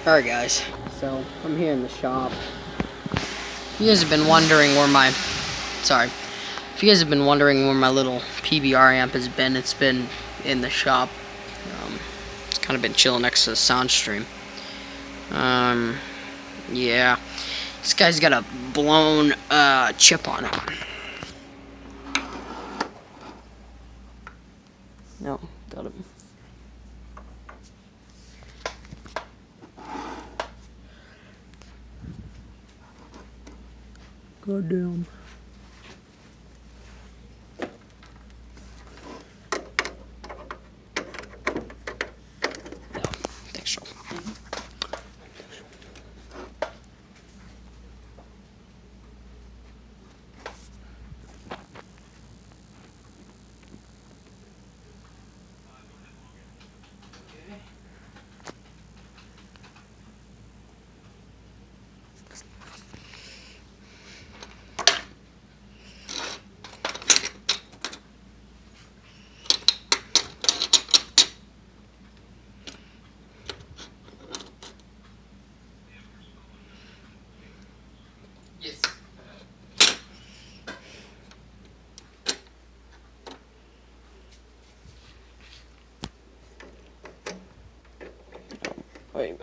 Alright guys, so I'm here in the shop. If you guys have been wondering where my little PBR amp has been, it's been in the shop. It's kind of been chilling next to the sound stream. Yeah. This guy's got a blown chip on it. No, got it. Goddamn. No, thanks, so. Yes. Wait.